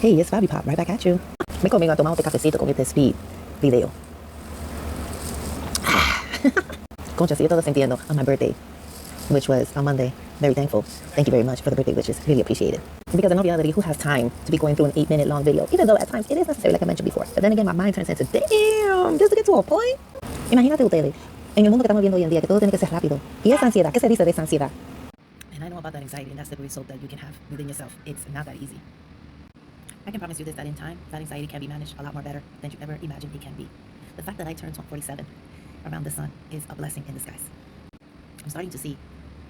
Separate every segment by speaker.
Speaker 1: Hey, it's Bobby Pop, right back at you. Me conmigo a tomar un cafecito con este speed video. Concha, si yo todo sintiendo on my birthday, which was on Monday. Very thankful. Thank you very much for the birthday wishes. Really appreciate it. Because in all reality, who has time to be going through an 8-minute long video? Even though at times it is necessary, like I mentioned before. But then again, my mind turns into, damn, just to get to a point. Imagínate ustedes, en el mundo que estamos viendo hoy en día, que todo tiene que ser rápido. Y esa ansiedad, ¿qué se dice de esa ansiedad? And I know about that anxiety, and that's the result that you can have within yourself. It's not that easy. I can promise you this, that in time, that anxiety can be managed a lot more better than you ever imagined it can be. The fact that I turned 47 around the sun is a blessing in disguise. I'm starting to see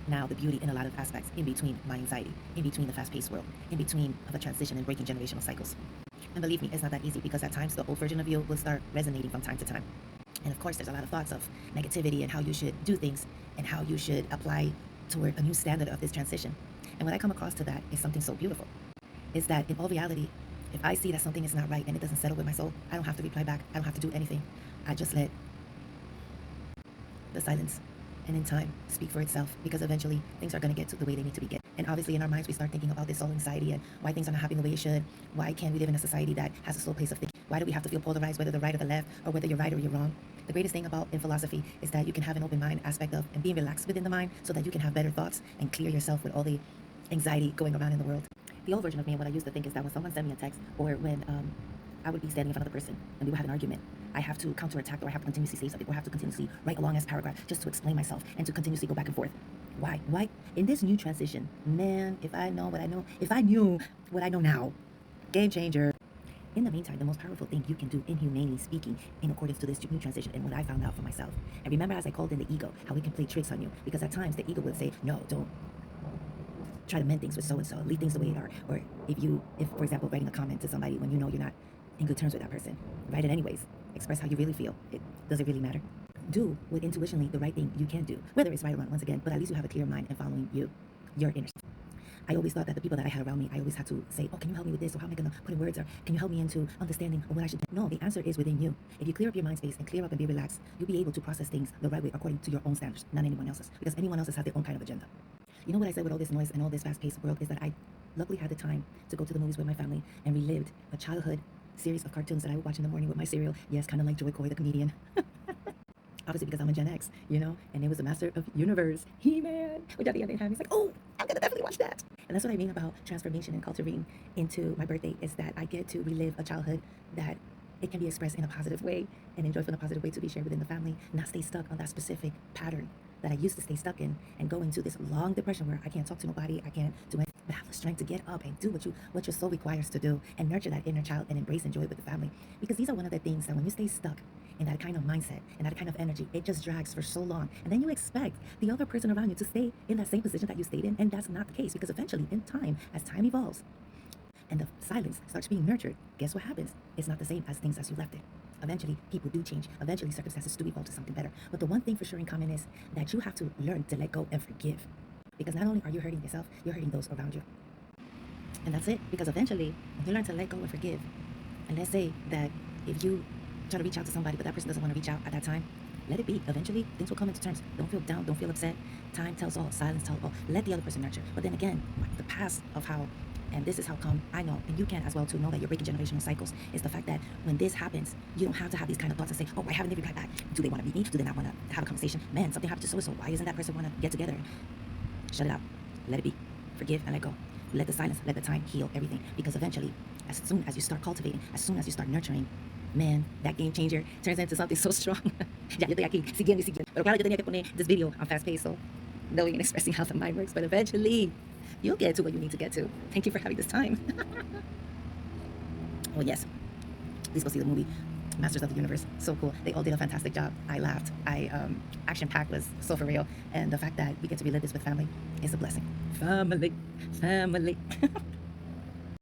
Speaker 1: now the beauty in a lot of aspects in between my anxiety, in between the fast-paced world, in between the transition and breaking generational cycles. And believe me, it's not that easy, because at times the old version of you will start resonating from time to time. And of course, there's a lot of thoughts of negativity and how you should do things and how you should apply toward a new standard of this transition. And what I come across to that is something so beautiful, is that in all reality, if I see that something is not right and it doesn't settle with my soul, I don't have to reply back. I don't have to do anything. I just let the silence and in time speak for itself, because eventually things are going to get to the way they need to be get. And obviously in our minds we start thinking about this soul anxiety and why things are not happening the way it should. Why can't we live in a society that has a slow pace of thinking? Why do we have to feel polarized, whether the right or the left, or whether you're right or you're wrong? The greatest thing about in philosophy is that you can have an open mind aspect of and being relaxed within the mind, so that you can have better thoughts and clear yourself with all the anxiety going around in the world. The old version of me, and what I used to think, is that when someone sent me a text, or when I would be standing in front of the person and we would have an argument, I have to counterattack, or I have to continuously say something, or I have to continuously write a long ass paragraph just to explain myself and to continuously go back and forth. Why? Why? In this new transition, man, if I know what I know, if I knew what I know now, game changer. In the meantime, the most powerful thing you can do, inhumanely speaking, in accordance to this new transition, and what I found out for myself. And remember, as I called in the ego, how it can play tricks on you, because at times the ego would say, no, don't try to mend things with so-and-so, leave things the way they are. Or if for example, writing a comment to somebody when you know you're not in good terms with that person, write it anyways. Express how you really feel. Does it really matter? Do with intuitionally the right thing you can do, whether it's right or wrong, once again, but at least you have a clear mind and following your inner. I always thought that the people that I had around me, I always had to say, oh, can you help me with this? Or how am I going to put in words? Or can you help me into understanding of what I should do? No, the answer is within you. If you clear up your mind space and clear up and be relaxed, you'll be able to process things the right way according to your own standards, not anyone else's, because anyone else's has their own kind of agenda. You know what I said with all this noise and all this fast-paced world is that I luckily had the time to go to the movies with my family and relived a childhood series of cartoons that I would watch in the morning with my cereal. Yes, kind of like Joy Coy, the comedian. Obviously, because I'm a Gen X, and it was the Master of Universe, He-Man, which at the end they had me, it's like, oh, I'm gonna definitely watch that. And that's what I mean about transformation and cultivating into my birthday, is that I get to relive a childhood that it can be expressed in a positive way and enjoyed in a positive way, to be shared within the family, not stay stuck on that specific pattern that I used to stay stuck in, and go into this long depression where I can't talk to nobody, I can't do anything, but have the strength to get up and do what your soul requires to do, and nurture that inner child and embrace and enjoy it with the family. Because these are one of the things that when you stay stuck in that kind of mindset and that kind of energy, it just drags for so long, and then you expect the other person around you to stay in that same position that you stayed in, and that's not the case, because eventually in time, as time evolves and the silence starts being nurtured, guess what happens? It's not the same as things as you left it. Eventually, people do change. Eventually, circumstances do evolve to something better. But the one thing for sure in common is that you have to learn to let go and forgive. Because not only are you hurting yourself, you're hurting those around you. And that's it. Because eventually, when you learn to let go and forgive, and let's say that if you try to reach out to somebody, but that person doesn't want to reach out at that time, let it be. Eventually, things will come into terms. Don't feel down. Don't feel upset. Time tells all. Silence tells all. Let the other person nurture. But then again, the past of how, and this is how come I know, and you can as well to know that you're breaking generational cycles, is the fact that when this happens, you don't have to have these kind of thoughts and say, oh, why haven't they replied back? Do they want to meet me? Do they not want to have a conversation? Man, something happened to so-and-so. Why isn't that person want to get together? Shut it out. Let it be. Forgive and let go. Let the silence, let the time heal everything. Because eventually, as soon as you start cultivating, as soon as you start nurturing, man, that game changer turns into something so strong. Ya, yo estoy aquí, siguiendo. Pero claro, yo tenía que poner this video on fast pace, so knowing and expressing how the mind works, but eventually, you'll get to what you need to get to. Thank you for having this time. Oh yes, please go see the movie Masters of the Universe. So cool. They all did a fantastic job. I laughed. Action packed, was so for real. And the fact that we get to relive this with family is a blessing. Family.